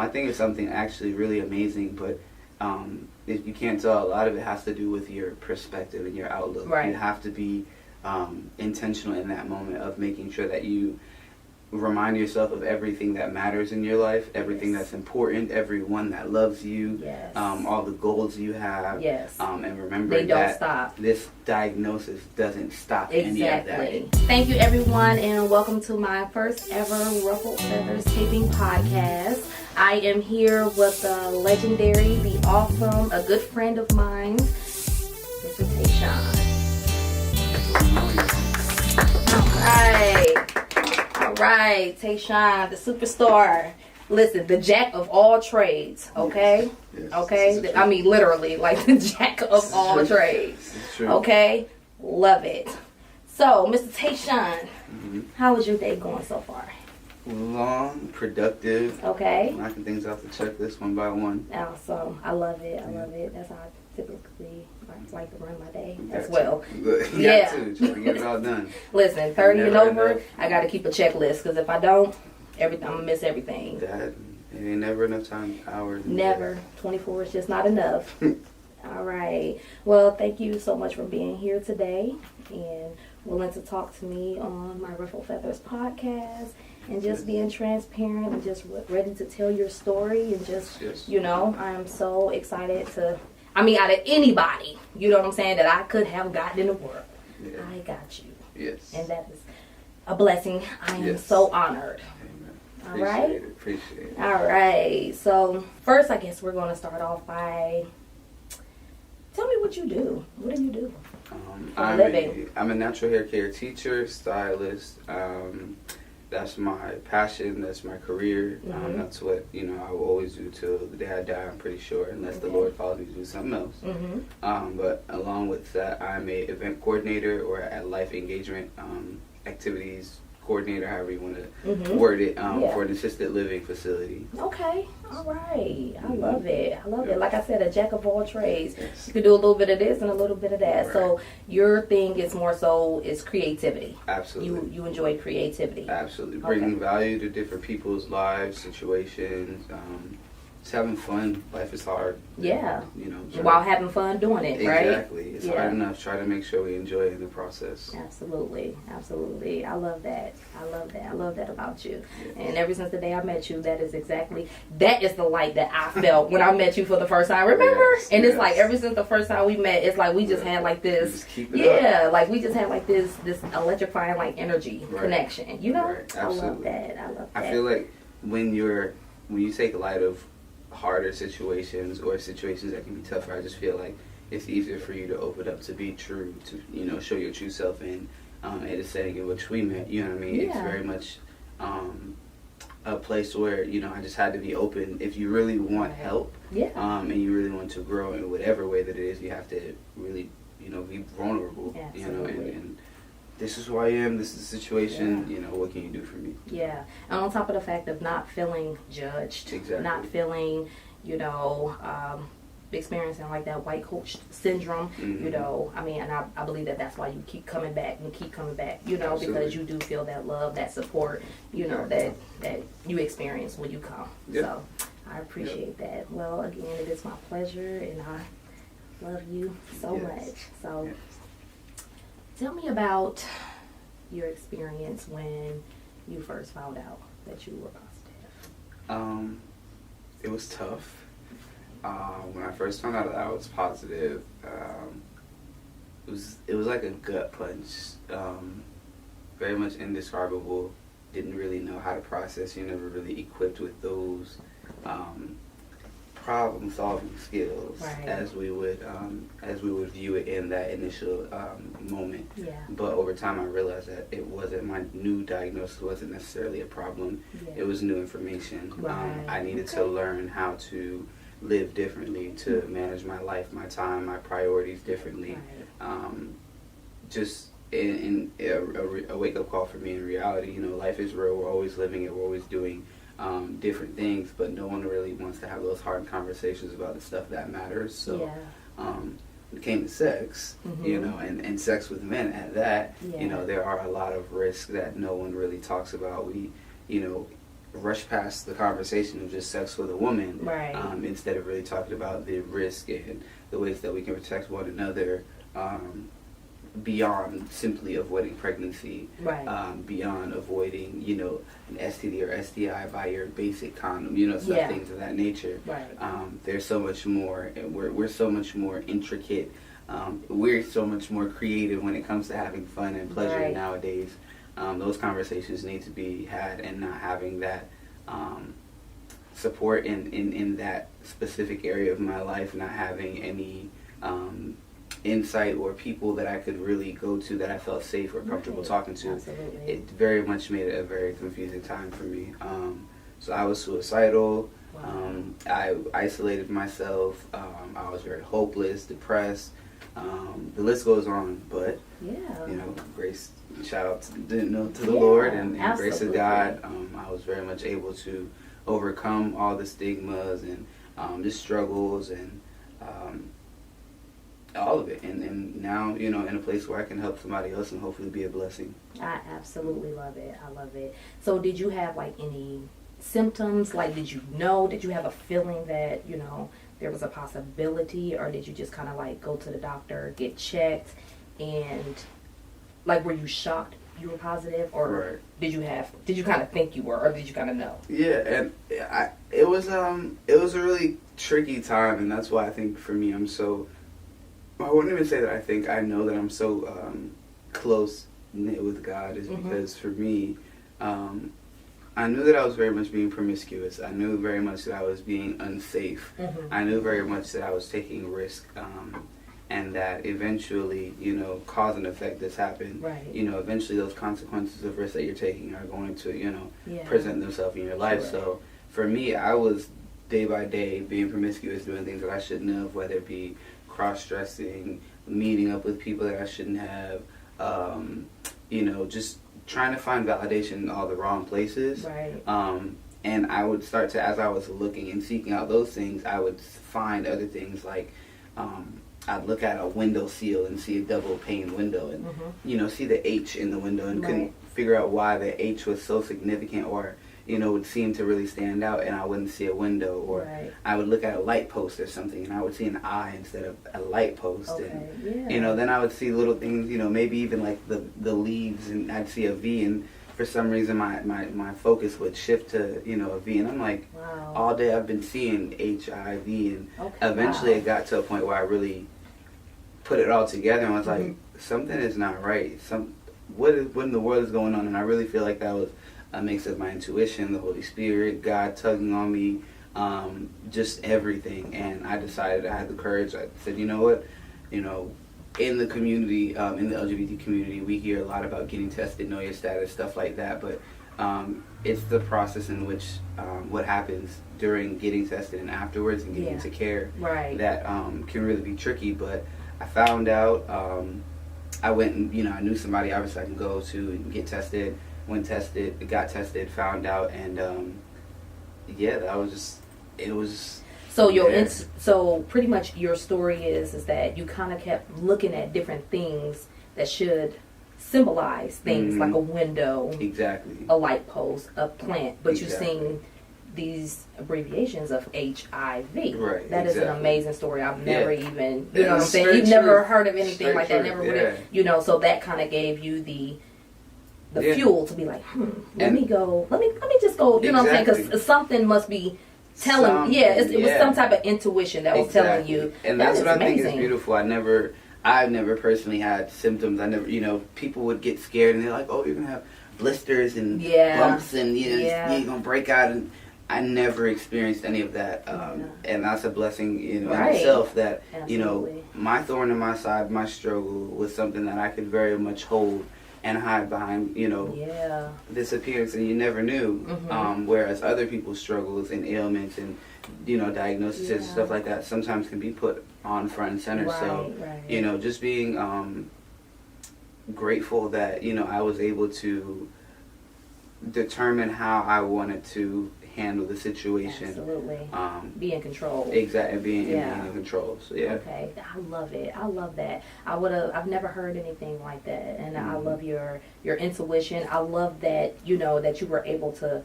I think it's something actually really amazing, but if you can't tell, a lot of it has to do with your perspective and your outlook. Right. You have to be intentional in that moment of making sure that you remind yourself of everything that matters in your life, everything Yes. that's important, everyone that loves you, Yes. all the goals you have. Yes. And remember They don't that stop. this diagnosis doesn't stop any of that. Exactly. Thank you, everyone, and welcome to my first ever Ruffled Feathers Taping Podcast. I am here with the legendary, the awesome, a good friend of mine, Mr. Tayshawn. All right, Tayshawn, the superstar. Listen, the jack of all trades, okay? Yes. Okay? I mean, literally, like the jack of all trades. It's true. Okay? Love it. So, Mr. Tayshawn, how is your day going so far? Long, productive, Okay? knocking things off the checklist one by one. Awesome. I love it. I love it. That's how I typically like to run my day as Got well. to. Yeah. Got to. Try to get it all done. Listen, 30 and Never over, enough. I got to keep a checklist because if I don't, I'm going to miss everything. That, it ain't never enough time, hours. Never. 24 is just not enough. All right. Well, thank you so much for being here today and willing to talk to me on my Ruffled Feathers podcast and just being transparent and just ready to tell your story and just, Yes. you know, I'm so excited to, out of anybody, you know what I'm saying, that I could have gotten in the world. Yeah. I got you. Yes. And that is a blessing. I am Yes. so honored. Amen. All right. Appreciate it. All right. So first, I guess we're going to start off by tell me what you do. What do you do? For a living. I'm a natural hair care teacher, stylist. That's my passion. That's my career. Mhm. That's what I will always do till the day I die. I'm pretty sure, unless the Okay. Lord calls me to do something else. Mm-hmm. But along with that, I'm a event coordinator or a life engagement activities coordinator, however you want to Mm-hmm. word it, Yeah. for an assisted living facility. Okay. All right. I love it. I love it. Like I said, a jack of all trades. Yes. You can do a little bit of this and a little bit of that. Right. So your thing is more so is creativity. Absolutely. You enjoy creativity. Absolutely. Okay. Bringing value to different people's lives, situations, just having fun. Life is hard. Yeah. Try While to- having fun doing it, right? Exactly. It's Yeah. hard enough. Try to make sure we enjoy it in the process. Absolutely, absolutely. I love that. I love that about you. Yes. And ever since the day I met you, that is the light that I felt when I met you for the first time. Remember? Yes, And it's yes. like ever since the first time we met, it's like we just had like this. Just keep it up. Yeah, like we just had like this electrifying like energy Right. connection. You know? Right, I love absolutely. that. I love that. I feel like when you take light of harder situations or situations that can be tougher, I just feel like it's easier for you to open up to be true, to show your true self in at a setting in which we met. You know what I mean? It's Yeah. very much a place where I just had to be open. If you really want help, Yeah. and you really want to grow in whatever way that it is, you have to really be vulnerable. Absolutely. And this is who I am. This is the situation. What can you do for me? Yeah, and on top of the fact of not feeling judged, Exactly. not feeling, experiencing like that white coach syndrome, Mhm. and I believe that's why you keep coming back and keep coming back, Absolutely. because you do feel that love, that support, Yeah. that you experience when you come. Yeah. So I appreciate that. Well, again, it is my pleasure, and I love you so Yes. much. So. Yes. Tell me about your experience when you first found out that you were positive. It was tough. When I first found out that I was positive, it was like a gut punch. Very much indescribable. Didn't really know how to process. You're never really equipped with those problem solving skills Right. as we would view it in that initial moment. Yeah. But over time I realized that it wasn't, my new diagnosis wasn't necessarily a problem. Yeah. It was new information. Right. I needed to learn how to live differently, to manage my life, my time, my priorities differently. Right. Just in a wake-up call for me in reality. Life is real. We're always living it. We're always doing different things, but no one really wants to have those hard conversations about the stuff that matters. So Yeah. when it came to sex, Mhm. and sex with men at that, Yeah. there are a lot of risks that no one really talks about. We, rush past the conversation of just sex with a woman, Right. Instead of really talking about the risk and the ways that we can protect one another, beyond simply avoiding pregnancy, Right. beyond avoiding, an STD or STI by your basic condom, some Yeah. things of that nature. Right. There's so much more, and we're so much more intricate. We're so much more creative when it comes to having fun and pleasure Right. nowadays. Those conversations need to be had, and not having that support in that specific area of my life, not having any insight or people that I could really go to that I felt safe or comfortable Right. talking to. Absolutely. It very much made it a very confusing time for me. So I was suicidal. Wow. I isolated myself. I was very hopeless, depressed. The list goes on, but Yeah. grace, shout out to the Yeah, Lord and grace of absolutely. God. I was very much able to overcome all the stigmas and just struggles and all of it. And now, in a place where I can help somebody else and hopefully be a blessing. I absolutely love it. I love it. So did you have like any symptoms? Like did you have a feeling that, there was a possibility, or did you just kind of like go to the doctor, get checked, and like were you shocked you were positive, or Right. did you kind of think you were, or did you kind of know? Yeah, and it was a really tricky time, and that's why I think for me I wouldn't even say that I know that I'm so close knit with God is Mhm. because for me, I knew that I was very much being promiscuous. I knew very much that I was being unsafe. Mhm. I knew very much that I was taking risk, and that eventually, cause and effect that's happened. Right. Eventually those consequences of risk that you're taking are going to, Yeah. present themselves in your life. Sure. So for me, I was day by day being promiscuous, doing things that I shouldn't have, whether it be cross-dressing, meeting up with people that I shouldn't have, just trying to find validation in all the wrong places. Right. And I would start to, as I was looking and seeking out those things, I would find other things like, I'd look at a window seal and see a double pane window and, Mhm. See the H in the window and Right. couldn't figure out why the H was so significant or, would seem to really stand out, and I wouldn't see a window. Or Right. I would look at a light post or something and I would see an eye instead of a light post. Okay. And, Yeah. then I would see little things, maybe even like the leaves, and I'd see a V, and for some reason my focus would shift to, a V, and I'm like, Wow. all day I've been seeing HIV, and Okay. eventually Wow. it got to a point where I really put it all together and was like, Mhm. something is not right. What in the world is going on? And I really feel like that was a mix of my intuition, the Holy Spirit, God tugging on me, just everything. And I decided, I had the courage. I said, you know what, in the community, in the LGBT community, we hear a lot about getting tested, know your status, stuff like that. But it's the process in which what happens during getting tested and afterwards and getting Yeah. into care Right. that can really be tricky. But I found out, I went and, I knew somebody obviously I can go to and get tested, got tested, found out, and that was just, it was. So Yeah. so pretty much your story is that you kind of kept looking at different things that should symbolize things Mhm. like a window, Exactly. a light post, a plant, but Exactly. you're seeing these abbreviations of HIV. Right, That is an exactly. amazing story. I've Yeah. never even, Yeah, what I'm it's saying? straight You've never truth. heard of anything Straight like that. truth, Never really, yeah. so that kind of gave you the Yeah. fuel to be like, let And- me go. Let me just go. You know what I'm saying? Exactly. Because something must be telling. It was some type of intuition that was telling you. And that that's is what I think is amazing. beautiful. I've never personally had symptoms. I never, people would get scared and they're like, oh, you're going to have blisters and Yeah. bumps and, Yeah. you're going to break out. And I never experienced any of that. And that's a blessing, Right. in itself that, Absolutely. my thorn in my side, my struggle was something that I could very much hold and hide behind, Yeah. this appearance that you never knew. Mhm. Whereas other people's struggles and ailments and, diagnoses and Yeah. stuff like that sometimes can be put on front and center. So, Right. just being grateful that, I was able to determine how I wanted to handle the situation. Absolutely. Be in control. Exactly, being Yeah. in control. So, yeah. Okay, I love it. I love that. I've never heard anything like that, and I Mhm. love your intuition. I love that that you were able to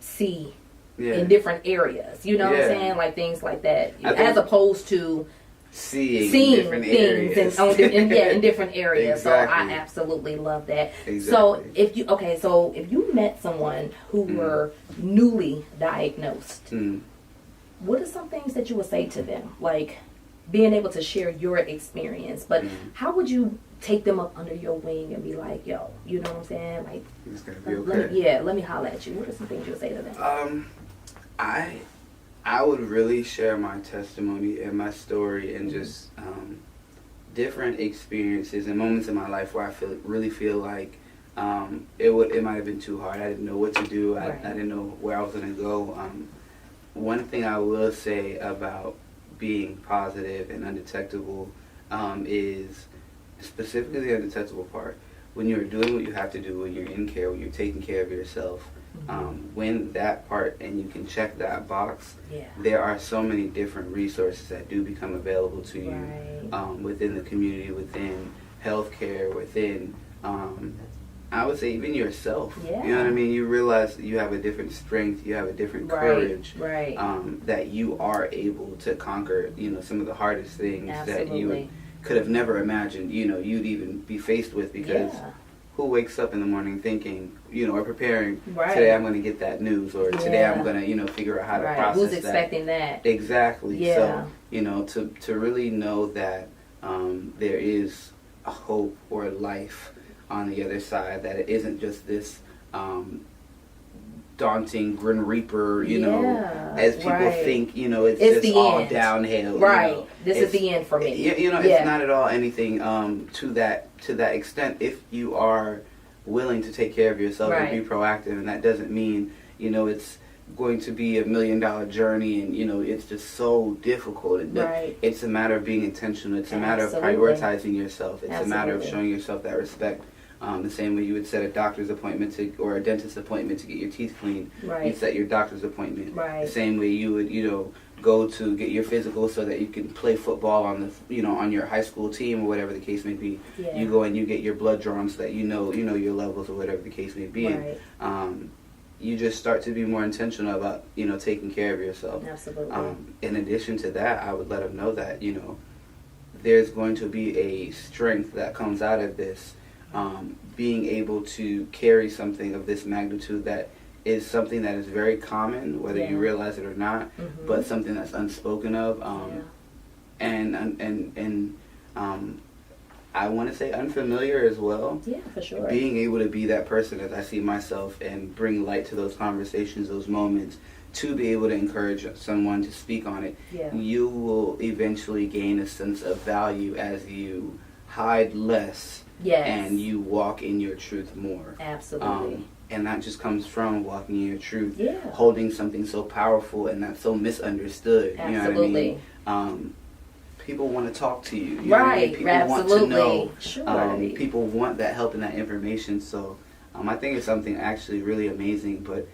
see Yeah. in different areas. You know what I'm Yeah. saying? Like things like that. I think- As opposed to Seeing different things areas. in different areas. So I Exactly. absolutely love that. Exactly. So if you met someone who were newly diagnosed, what are some things that you would say to them? Like being able to share your experience, but how would you take them up under your wing and be like, yo, you know what I'm saying? Like, It's gonna be okay. let me holler at you. What are some things you would say to them? I would really share my testimony and my story and just different experiences and moments in my life where I really feel like it might have been too hard. I didn't know what to do. I didn't know where I was gonna go. One thing I will say about being positive and undetectable is specifically the undetectable part. When you're doing what you have to do, when you're in care, when you're taking care of yourself, when that part and you can check that box, there are so many different resources that do become available to you within the community, within healthcare, within I would say even yourself. Yeah. You know what I mean? You realize you have a different strength, you have a different courage, that you are able to conquer, some of the hardest things that you could have never imagined, you'd even be faced with, because who wakes up in the morning thinking, or preparing, today I'm going to get that news, or today I'm going to, figure out how to process Who's expecting that? Exactly. Yeah. So, to really know that there is a hope or a life on the other side, that it isn't just this daunting Grim Reaper, as people think, it's just the all end. Downhill. This is the end for me. It's not at all anything to that extent if you are willing to take care of yourself and be proactive. And that doesn't mean, it's going to be $1 million journey and, it's just so difficult. It's a matter of being intentional. It's a matter of prioritizing yourself. It's a matter of showing yourself that respect. The same way you would set a doctor's appointment or a dentist's appointment to get your teeth cleaned. You set your doctor's appointment. The same way you would, go to get your physical so that you can play football on the, on your high school team or whatever the case may be. You go and you get your blood drawn so that you know your levels or whatever the case may be. You just start to be more intentional about, taking care of yourself. Absolutely. In addition to that, I would let them know that, there's going to be a strength that comes out of this. Being able to carry something of this magnitude that is something that is very common, whether you realize it or not, but something that's unspoken of, and I want to say unfamiliar as well. Yeah, for sure. Being able to be that person as I see myself and bring light to those conversations, those moments, to be able to encourage someone to speak on it, you will eventually gain a sense of value as you hide less. And you walk in your truth more. Absolutely. And that just comes from walking in your truth. Holding something so powerful and that's so misunderstood. Absolutely. You know what I mean? People want to talk to you. Know what I mean? People want to know. People want that help and that information. So I think it's something actually really amazing. But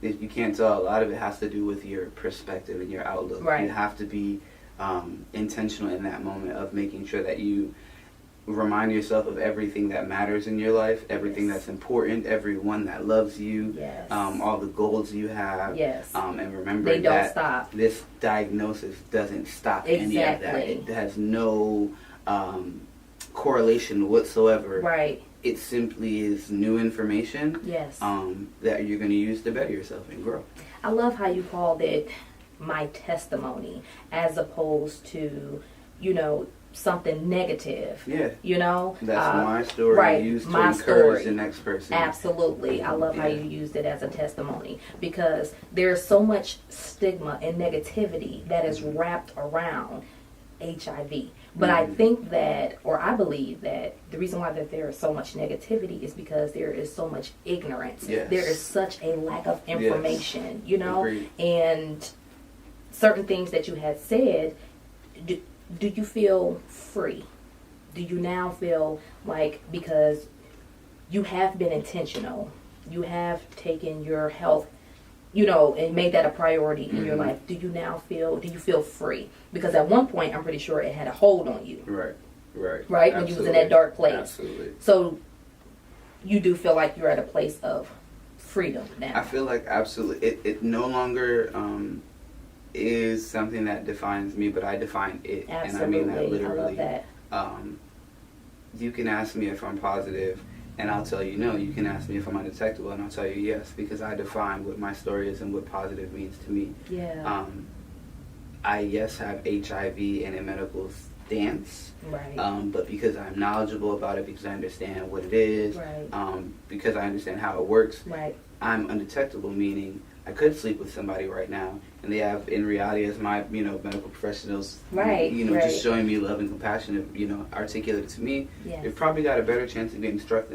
if you can't tell, a lot of it has to do with your perspective and your outlook. You have to be intentional in that moment of making sure that you remind yourself of everything that matters in your life, everything that's important, everyone that loves you, all the goals you have, and remember that this diagnosis doesn't stop any of that. It has no correlation whatsoever. It simply is new information that you're going to use to better yourself and grow. I love how you called it my testimony as opposed to, something negative. That's my story used to encourage the next person. Absolutely. I love how you used it as a testimony, because there's so much stigma and negativity that is wrapped around HIV. But I think that, or I believe that, the reason why that there is so much negativity is because there is so much ignorance. There is such a lack of information, Agreed. And certain things that you had said, do you feel free? Do you now feel like, because you have been intentional, you have taken your health, and made that a priority in your life, do you feel free? Because at one point, I'm pretty sure it had a hold on you. Right. Right? When you was in that dark place. Absolutely. So you do feel like you're at a place of freedom now. I feel like absolutely it no longer is something that defines me, but I define it. Absolutely. And I mean that literally. I love that. You can ask me if I'm positive and I'll tell you no. You can ask me if I'm undetectable and I'll tell you yes, because I define what my story is and what positive means to me. Yeah. I have HIV and a medical stance, Right. but because I'm knowledgeable about it, because I understand what it is, Right. because I understand how it works, Right. I'm undetectable, meaning I could sleep with somebody right now, and they have, in reality, as my medical professionals, Right, right. just showing me love and compassion, articulated to me, Yes. they've probably got a better chance of getting struck,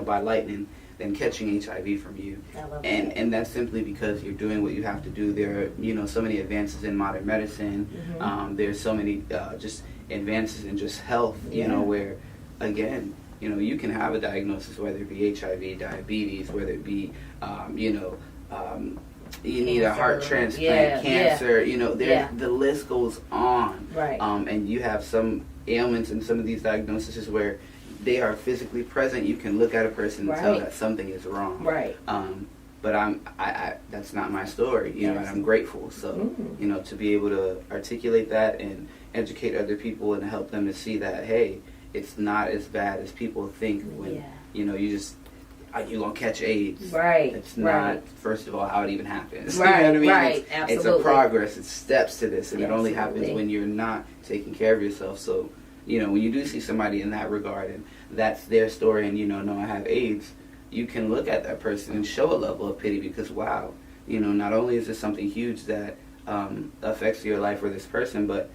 by lightning than catching HIV from you. I love that. And that's simply because you're doing what you have to do. There are, so many advances in modern medicine. Mhm. There's so many just advances in just health, Yeah. where, again, you can have a diagnosis, whether it be HIV, diabetes, whether it be, you need a heart Cancer. transplant, cancer, Yeah. the list goes on. Right. And you have some ailments and some of these diagnoses where they are physically present. You can look at a person and tell Right. that something is wrong. Right. But I that's not my story, and I'm grateful. So, Mm. to be able to articulate that and educate other people and help them to see that, hey, it's not as bad as people think when, you're going to catch AIDS. Right. It's not, Right. first of all, how it even happens. Right, You know what I mean? right, It's a absolutely. progress. It's steps to this, and it only happens Absolutely. when you're not taking care of yourself. So, when you do see somebody in that regard, and that's their story, and, no, I have AIDS, you can look at that person and show a level of pity because, wow, not only is this something huge that affects your life or this person, but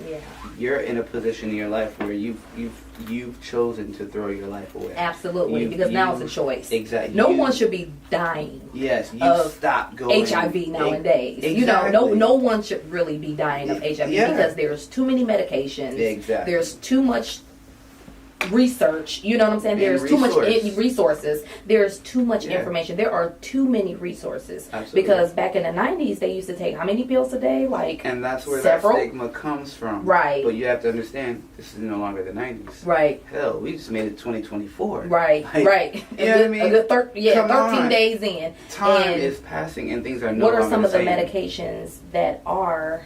Yeah. you're in a position in your life where you've chosen to throw your life away. Absolutely, because now it's a choice. Exactly. No one should be dying Yes, you of stop going HIV nowadays. Exactly. No one should really be dying of HIV because there's too many medications. Exactly. There's too much research. You know what I'm saying? And There's too much resource. resources. There's too much Yeah. information. There are too many resources. Absolutely. Because back in the 90s, they used to take how many pills a day? Like And that's where several? that stigma comes from. Right. But you have to understand, this is no longer the 90s. Right. Hell, we just made it 2024. Right, Like, right. You know what I mean? 13 Come on. days in. Time And is passing and things are no what are longer some of the same. medications that are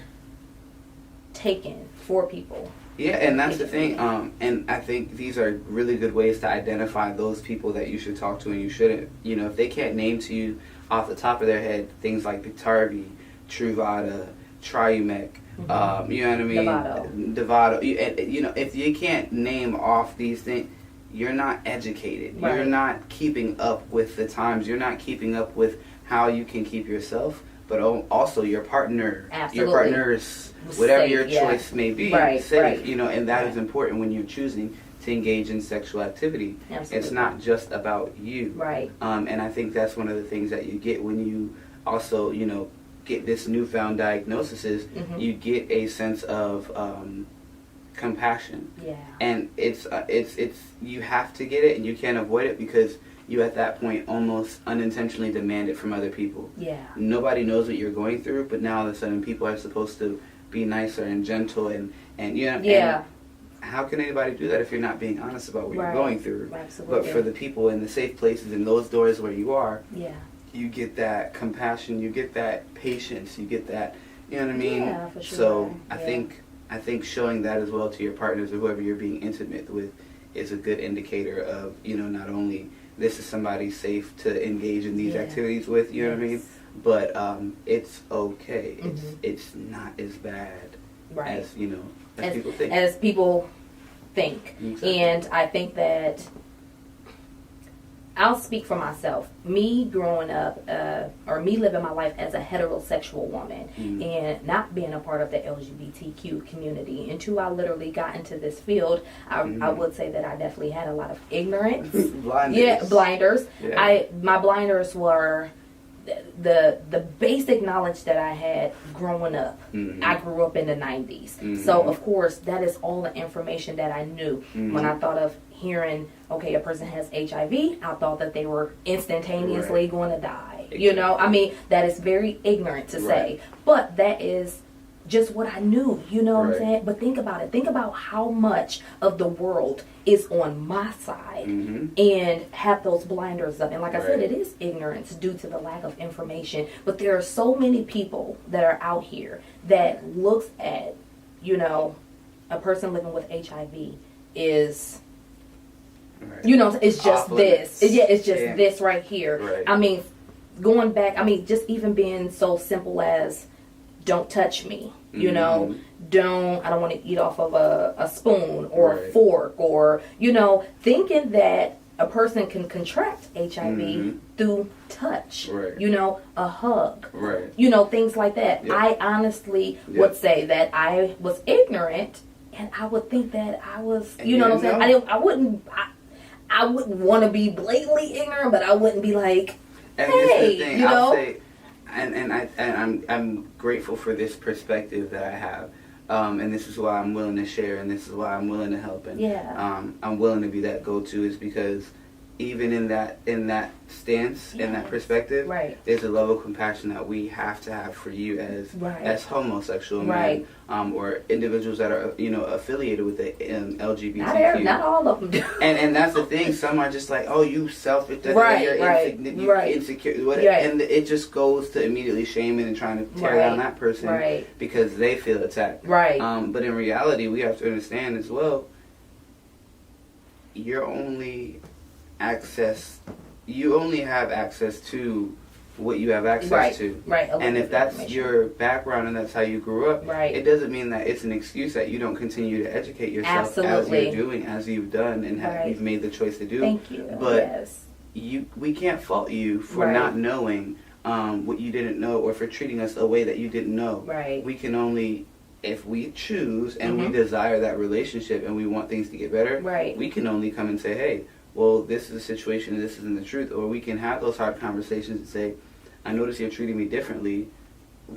taken for people? Yeah, and that's the thing. And I think these are really good ways to identify those people that you should talk to and you shouldn't. If they can't name to you off the top of their head things like Biktarvy, Truvada, Triumec, you know what I mean? Dovato. If you can't name off these things, you're not educated. Right. You're not keeping up with the times. You're not keeping up with how you can keep yourself, but also your partner, Absolutely. your partners, whatever Safe, your yeah. choice may be, Right, safe. right. And that is Right. important when you're choosing to engage in sexual activity. Absolutely. It's not just about you. Right. And I think that's one of the things that you get when you also, get this newfound diagnosis is you get a sense of compassion. Yeah. And it's you have to get it and you can't avoid it because you at that point almost unintentionally demand it from other people. Yeah. Nobody knows what you're going through, but now all of a sudden people are supposed to be nicer and gentle and Yeah. and how can anybody do that if you're not being honest about what Right. you're going through? Absolutely. But for the people in the safe places in those doors where you are, Yeah. you get that compassion, you get that patience, you get that, you know what I mean? Yeah, for sure. So I Yeah. think showing that as well to your partners or whoever you're being intimate with is a good indicator of, not only this is somebody safe to engage in these Yeah. activities with, you know what I mean? Yes. But it's okay. Mhm. It's not as bad Right. as people think. As people think. Exactly. And I think that I'll speak for myself. Me growing up, or me living my life as a heterosexual woman and not being a part of the LGBTQ community until I literally got into this field, I would say that I definitely had a lot of ignorance. Blinders. Yeah, blinders. Yeah. My blinders were the basic knowledge that I had growing up. I grew up in the 90s. So of course that is all the information that I knew. When I thought of hearing, okay, a person has HIV, I thought that they were instantaneously going to die. Exactly. I mean, that is very ignorant to say. But that is just what I knew, you know what I'm Right. saying? But think about it. Think about how much of the world is on my side and have those blinders up. And like I said, Right. it is ignorance due to the lack of information. But there are so many people that are out here that looks at, you know, a person living with HIV is, Right. you know, it's just Off this. limits. Yeah, it's just Yeah. this right here. Right. I mean, going back, I mean, just even being so simple as don't touch me, you know, I don't want to eat off of a spoon or a Right. fork, or, you know, thinking that a person can contract HIV through touch, Right. you know, a hug, Right. you know, things like that. Yeah. I honestly Yeah. would say that I was ignorant, and I would think that I was, And you know you what I'm saying? didn't I wouldn't want to be blatantly ignorant, but I wouldn't be like, And this is hey, the thing, you I'll know? say, I'm grateful for this perspective that I have, and this is why I'm willing to share, and this is why I'm willing to help, and Yeah. I'm willing to be that go-to, is because even in that stance, in that Yes. perspective, Right. there's a level of compassion that we have to have for you Right. as homosexual Right. men, or individuals that are affiliated with the LGBTQ. Not all of them do. And that's the thing. Some are just like, oh, you selfish, Right, you're right, right. insecure, what, Right. and it just goes to immediately shaming and trying to tear Right, down that person right. because they feel attacked. Right. But in reality, we have to understand as well. You only have access to what you have access Right, to. right. A And little if that's information. your background and that's how you grew up, Right. it doesn't mean that it's an excuse that you don't continue to educate yourself Absolutely. as you're doing, as you've done, and Right. you've made the choice to do. Thank you. But yes. we can't fault you for Right. not knowing what you didn't know, or for treating us a way that you didn't know. Right. We can only, if we choose and we Mhm. desire that relationship and we want things to get better, Right. we can only come and say, hey, well, this is a situation and this isn't the truth. Or we can have those hard conversations and say, I notice you're treating me differently.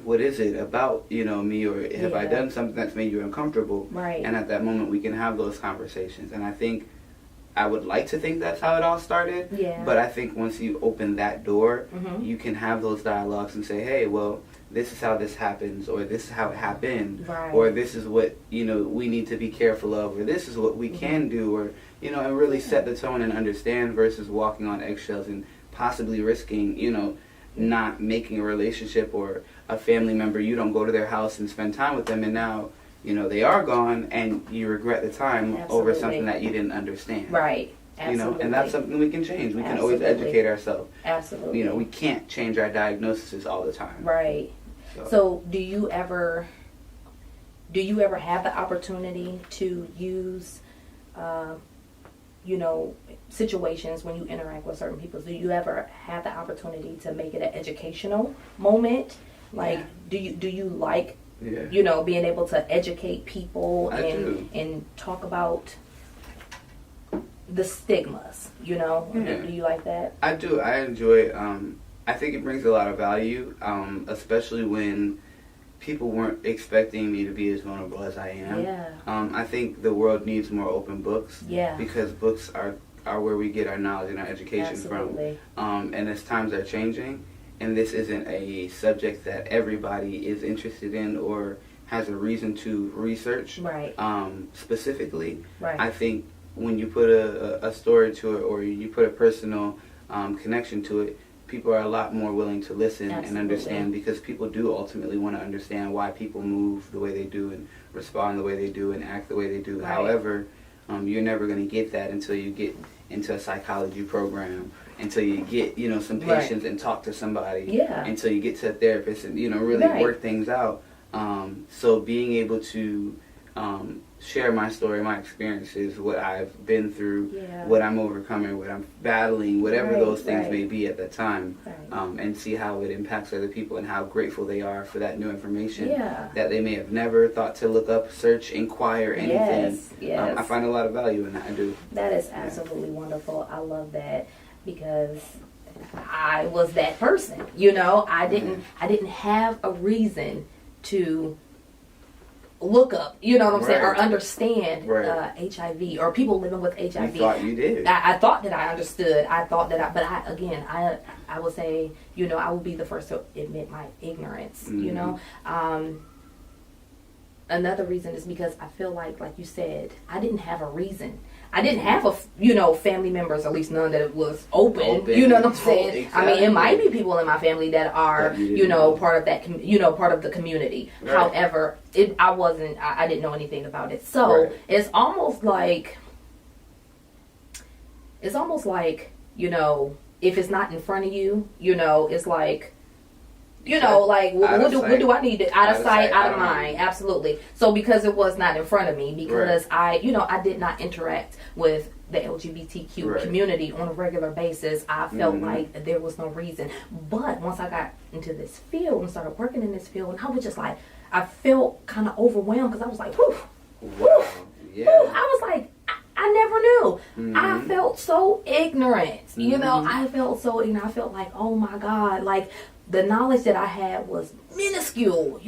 What is it about, me, or have I Yeah. done something that's made you uncomfortable? Right. And at that moment, we can have those conversations. And I think, I would like to think that's how it all started. Yeah. But I think once you open that door, Mhm. you can have those dialogues and say, hey, well, this is how this happens, or this is how it happened, Right. or this is what, we need to be careful of, or this is what we can do, or, and really set the tone and understand, versus walking on eggshells and possibly risking, not making a relationship or a family member. You don't go to their house and spend time with them, and now, they are gone, and you regret the time over Absolutely. something that you didn't understand. Right. Absolutely. And that's something we can change. We can always Absolutely. educate ourselves. Absolutely. We can't change our diagnoses all the time. Right. So, do you ever have the opportunity to use, situations when you interact with certain people? Do you ever have the opportunity to make it an educational moment? Like, Yeah. do you like, Yeah. being able to educate people I do. and talk about the stigmas? Yeah. Do you like that? I do. I enjoy. I think it brings a lot of value, especially when people weren't expecting me to be as vulnerable as I am. Yeah. I think the world needs more open books. Yeah. Because books are where we get our knowledge and our education Absolutely. from. And as times are changing, and this isn't a subject that everybody is interested in or has a reason to research. Right. Specifically, Right. I think when you put a story to it, or you put a personal connection to it, people are a lot more willing to listen and Absolutely. understand, because people do ultimately want to understand why people move the way they do and respond the way they do and act the way they do. Right. However, you're never going to get that until you get into a psychology program, until you get some Right. patience and talk to somebody, Yeah. until you get to a therapist and really Right. work things out. So being able to share my story, my experiences, what I've been through, Yeah. what I'm overcoming, what I'm battling, whatever Right, those things right. may be at the time, Right. and see how it impacts other people and how grateful they are for that new information Yeah. that they may have never thought to look up, search, inquire, anything. Yes, yes. I find a lot of value in that. I do. That is absolutely wonderful. I love that, because I was that person. I didn't have a reason to look up, what I'm saying, or Right. understand Right. HIV or people living with You HIV. thought you did. I thought that I understood. But I would say, I would be the first to admit my ignorance. Mhm. another reason is because I feel like you said, I didn't have a reason. I didn't have family members, at least none that was open. You know what I'm saying? Exactly. I mean, it might be people in my family that are, part of that, part of the community. Right. However, I didn't know anything about it. So Right. it's almost like, if it's not in front of you, it's like, what do I need to, out of sight, out of mind. Absolutely. So because it was not in front of me, because I did not interact with the LGBTQ community on a regular basis, I felt like there was no reason. But once I got into this field and started working in this field, and I was just like, I felt kind of overwhelmed, because I was like, whew, wow. Yeah. whew. I was like, I never knew. I felt so ignorant. I felt so ignorant. I felt like, oh my God, like, the knowledge that I had was minuscule,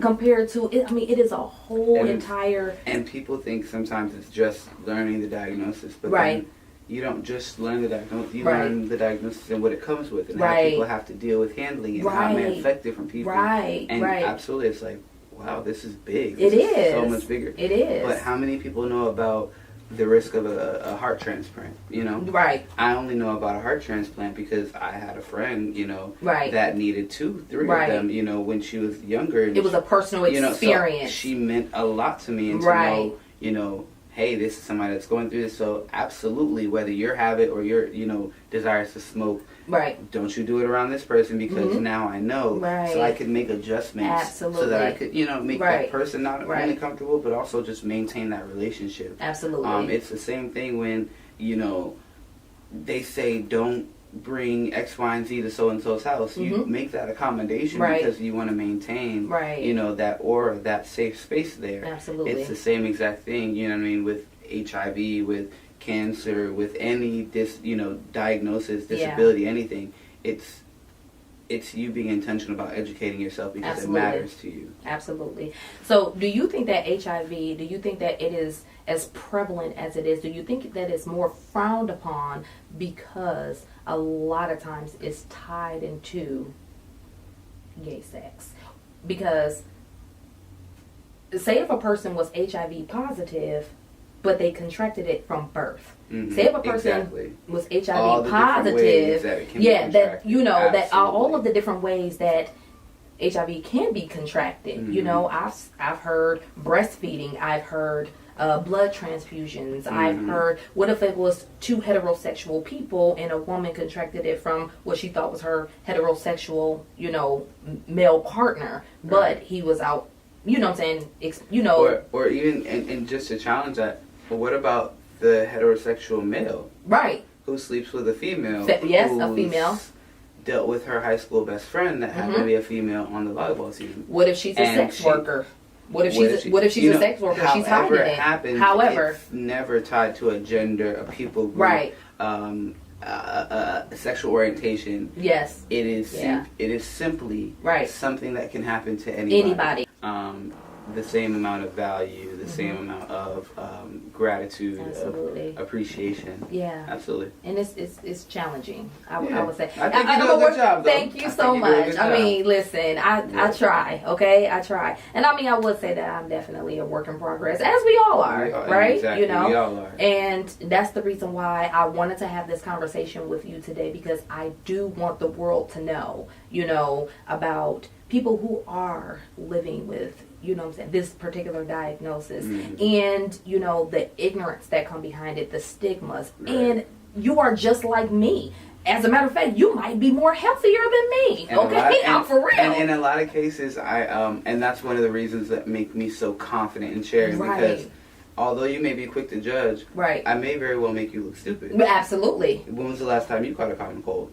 compared to it. I mean, it is a whole entire. And people think sometimes it's just learning the diagnosis, but then you don't just learn the diagnosis. You learn the diagnosis and what it comes with, and how people have to deal with handling it, and how it may affect different people. And absolutely, it's like, wow, this is big. This is so much bigger. It is. But how many people know about the risk of a heart transplant, Right. I only know about a heart transplant because I had a friend, that needed 2, 3 of them, when she was younger. And it was a personal experience. So she meant a lot to me, and to know, hey, this is somebody that's going through this. So absolutely, whether your habit or your, desires to smoke, don't you do it around this person, because now I know, so I could make adjustments, so that I could, make that person not only comfortable, but also just maintain that relationship. Absolutely. It's the same thing when, they say don't bring X, Y, and Z to so-and-so's house. You make that accommodation because you want to maintain, that aura, that safe space there. Absolutely. It's the same exact thing, with HIV, with cancer, with any diagnosis, disability, anything. It's you being intentional about educating yourself, because it matters to you. Absolutely. So do you think that HIV, do you think that it is as prevalent as it is? Do you think that it's more frowned upon because a lot of times it's tied into gay sex? Because say if a person was HIV positive, but they contracted it from birth. Say if a person was HIV positive, that all of the different ways that HIV can be contracted. I've heard breastfeeding. I've heard blood transfusions. I've heard, what if it was 2 heterosexual people and a woman contracted it from what she thought was her heterosexual, male partner, but he was out, what I'm saying, Or even, and just to challenge that, but what about the heterosexual male? Who sleeps with a female? Yes, a female. Dealt with her high school best friend that happened to be a female on the volleyball team. What if she's a sex worker? What if she's a sex worker? She's hiding it. However, it's never tied to a gender, a people group, sexual orientation. Yes, it is. It is simply something that can happen to anybody. The same amount of value, the same amount of gratitude, of appreciation. Yeah, absolutely. And it's challenging. I would say. I think you do a good job, though. Thank you so much. I mean, listen, I try. Okay, I try, and I mean, I would say that I'm definitely a work in progress, as we all are, right? Exactly. We all are. And that's the reason why I wanted to have this conversation with you today, because I do want the world to know, about people who are living with, this particular diagnosis, and, the ignorance that come behind it, the stigmas, and you are just like me. As a matter of fact, you might be more healthier than me. I'm for real. And in a lot of cases, and that's one of the reasons that make me so confident in sharing, because although you may be quick to judge, I may very well make you look stupid. Absolutely. When was the last time you caught a common cold?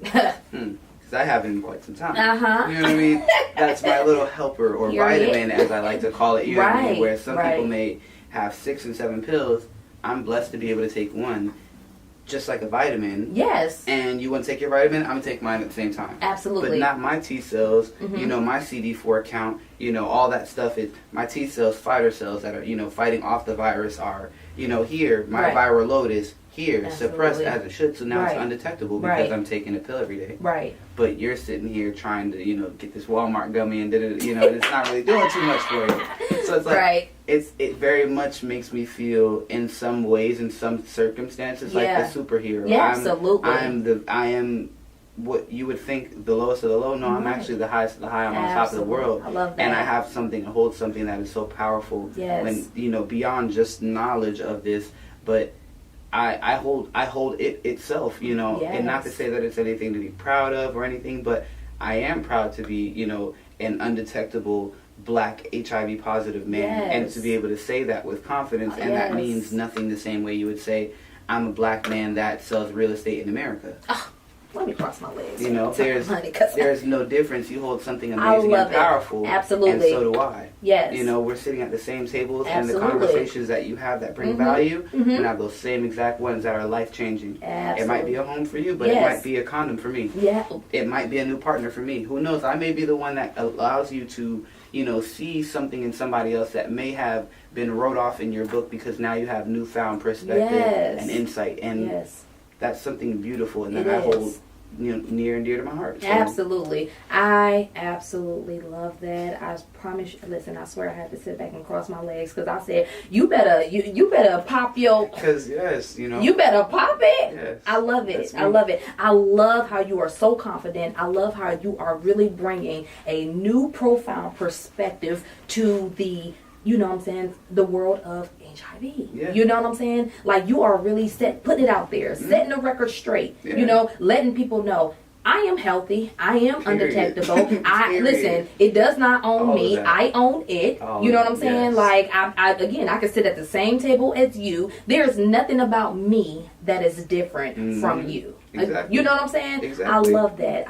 I haven't in quite some time. Uh-huh. You know what I mean? That's my little helper, or vitamin, as I like to call it. You know what I mean? Where some people may have 6 and 7 pills. I'm blessed to be able to take one, just like a vitamin. Yes. And you want to take your vitamin, I'm going to take mine at the same time. Absolutely. But not my T cells, my CD4 count, all that stuff. Is my T cells, fighter cells that are, fighting off the virus are, here, my viral load is here suppressed Absolutely. as it should, so now Right. it's undetectable because Right. I'm taking a pill every day. Right. But you're sitting here trying to, get this Walmart gummy and it's not really doing too much for you. So it's like Right. it very much makes me feel in some ways, in some circumstances, Yeah. like the superhero. Yeah, absolutely. I am what you would think the lowest of the low. No, I'm Right. actually the highest of the high. I'm on top of the Absolutely. world. I love that. And I have something to hold something that is so powerful. Yes. When beyond just knowledge of this, but I hold it itself, and not to Yes. say that it's anything to be proud of or anything, but I am proud to be, an undetectable black HIV positive man, and Yes. to be able to say that with confidence, and that Yes. means nothing the same way you would say I'm a black man that sells real estate in America. Let me cross my legs. There's no difference. You hold something I amazing love and it. powerful, Absolutely. and so do I. Yes. We're sitting at the same tables, and the Absolutely. conversations that you have that bring Mhm. value, Mhm. and have those same exact ones that are life changing. Absolutely. It might be a home for you, but it Yes. might be a condom for me. Yeah. It might be a new partner for me. Who knows? I may be the one that allows you to, see something in somebody else that may have been wrote off in your book because now you have newfound perspective Yes. and insight, and Yes. that's something beautiful, and It that I hold, is. near and dear to my heart. So, Absolutely. I absolutely love that. I promise you, listen, I swear I had to sit back and cross my legs because I said, you better pop your, because yes, you better pop it. Yes. I love That's it. me. I love it. I love how you are so confident. I love how you are really bringing a new profound perspective to the, the world of HIV. Yeah. You know what I'm saying? Like you are really putting it out there, setting the record straight. Yeah. Letting people know I am healthy. I am Period. undetectable. Period. Listen, it does not own All me. of that. I own it. All You know of what I'm it, saying? yes. Like I can sit at the same table as you. There's nothing about me that is different from you. Exactly. You know what I'm saying? Exactly. I love that.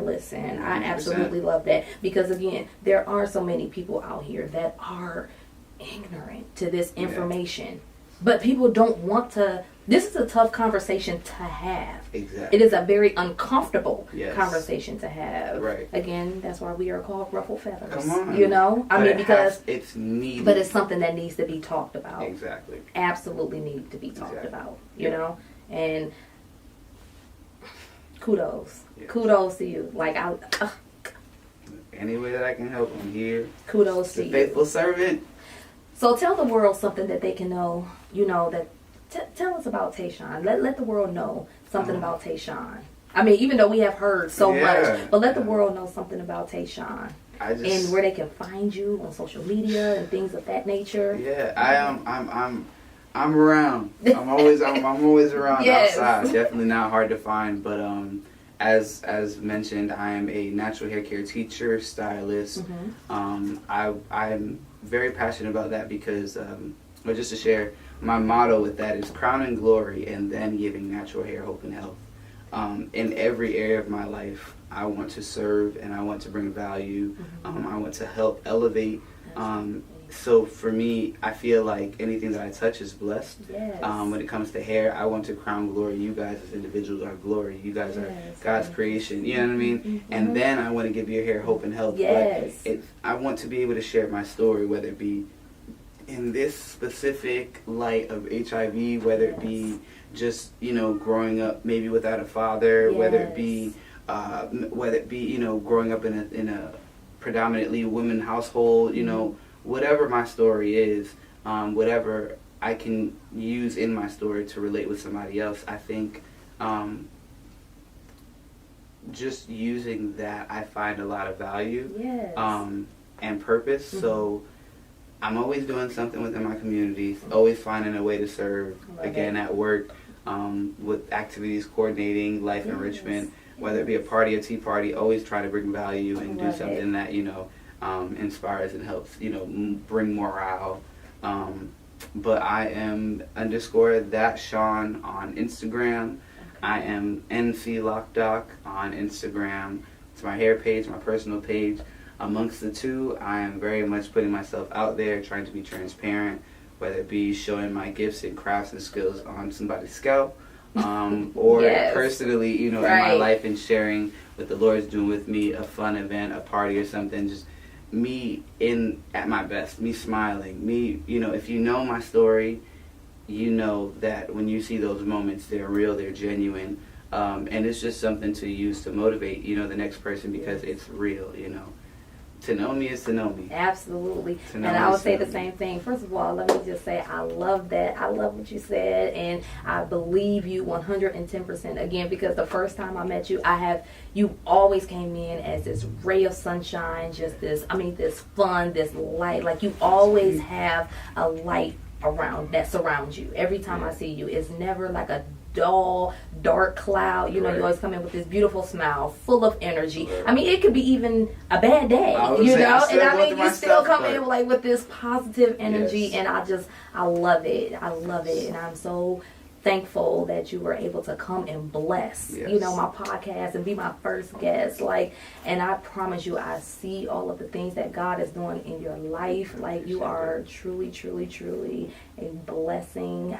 Listen, I 100%. absolutely love that because again, there are so many people out here that are ignorant to this information, but people don't want to. This is a tough conversation to have. Exactly. It is a very uncomfortable Yes. conversation to have. Right. Again, that's why we are called Ruffle Feathers. Come on. I But mean, because it's needed. but it's something that needs to be talked about. Exactly. Absolutely need to be talked Exactly. about. Yeah. And kudos, Yeah. kudos to you. Like Any way that I can help, I'm here. kudos to The you. faithful servant. So tell the world something that they can know. That tell us about Tayshawn. Let the world know something about Tayshawn. I mean, even though we have heard so Yeah. much, but let the world know something about Tayshawn I just and where they can find you on social media and things of that nature. Yeah, I am. I'm around. I'm always around Yes. outside. Definitely not hard to find, but as mentioned, I am a natural hair care teacher, stylist. Mm-hmm. I'm very passionate about that because, well, just to share, my motto with that is crowning glory and then giving natural hair hope and health. In every area of my life, I want to serve and I want to bring value. I want to help elevate. So for me, I feel like anything that I touch is blessed. Yes. When it comes to hair, I want to crown glory. You guys as individuals are glory. You guys are Yes. God's creation. You know what I mean? And then I want to give your hair hope and health. Yes. But I want to be able to share my story, whether it be in this specific light of HIV, whether it be just, growing up maybe without a father, whether it be growing up in a predominantly women household, whatever my story is, whatever I can use in my story to relate with somebody else, I think just using that, I find a lot of value Yes. and purpose. So I'm always doing something within my communities, always finding a way to serve, again, at work, with activities, coordinating, life enrichment, whether it be a party, a tea party, always try to bring value and do something that, inspires and helps, bring morale. But I am _thatSean on Instagram. I am NCLockdoc on Instagram. It's my hair page, my personal page. Amongst the two, I am very much putting myself out there, trying to be transparent, whether it be showing my gifts and crafts and skills on somebody's scalp, or personally, in my life and sharing what the Lord's doing with me, a fun event, a party or something, just me at my best, me smiling, me, if you know my story, you know that when you see those moments, they're real, they're genuine, and it's just something to use to motivate, you know, the next person because it's real, you know. To know me is to know me. Absolutely. To know And me I would is to say know the me. same thing. First of all, let me just say I love that. I love what you said, and I believe you 110% again, because the first time I met you, you always came in as this ray of sunshine, just this fun, this light. Like you always have a light around that surrounds you. Every time I see you, it's never like a dull, dark cloud. You know, Right. you always come in with this beautiful smile, full of energy. I mean, it could be even a bad day, I was you saying, I know? still And I go mean, through you my still stuff, come but- in like with this positive energy, Yes. and I love it. I love it, and I'm so thankful that you were able to come and bless, Yes. you know, my podcast and be my first guest. Like, and I promise you, I see all of the things that God is doing in your life. Like, you are truly, truly, truly a blessing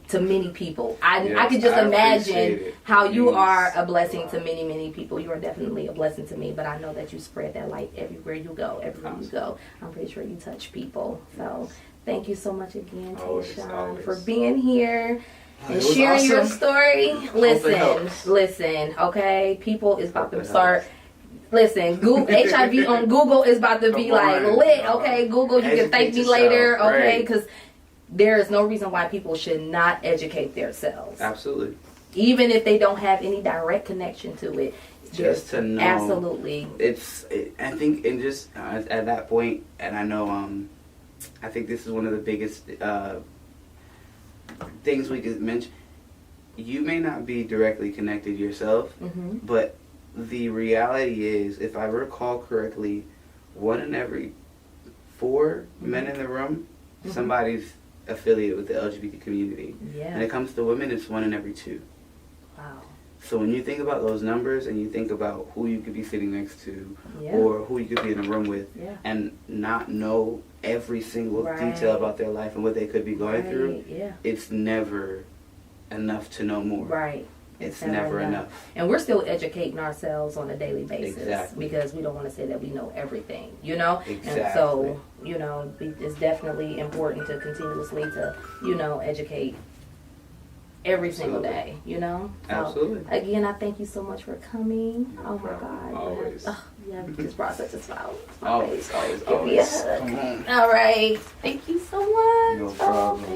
to many people. I Yes, could just I imagine appreciate it. how you Yes. are a blessing to many, many people. You are definitely a blessing to me, but I know that you spread that light everywhere you go. Everywhere you go, I'm pretty sure you touch people. So thank you so much again, Always, Tayshawn, always. for being here and It was sharing your awesome. story. helps. Listen, okay? People is about Hope to it start. Listen, Google, HIV on Google is about to be Come like on. lit, okay? Google, you can thank Educate me yourself, later, okay? right. Because there is no reason why people should not educate themselves. Absolutely. Even if they don't have any direct connection to it. Just to know. Absolutely. I think, and just at that point, and I know, I think this is one of the biggest things we could mention. You may not be directly connected yourself, Hmm. but the reality is, if I recall correctly, 1 in every 4 men in the room, Mhm. somebody's affiliated with the LGBT community. Yeah. When it comes to women, it's 1 in every 2. Wow. So when you think about those numbers and you think about who you could be sitting next to Yeah. or who you could be in a room with Yeah. and not know every single Right. detail about their life and what they could be going through, Right, yeah. it's never enough to know more. Right. It's never enough. And we're still educating ourselves on a daily basis Exactly. because we don't want to say that we know everything, you know? Exactly. And so, you know, it's definitely important to continuously to, you know, educate every single Absolutely. day, you know? So, Absolutely. again, I thank you so much for coming. No Oh my problem. God. Always. You have just brought such a smile. Always, always, Give me a always. hug. Come on. All right. Thank you so much. No Oh, problem. thank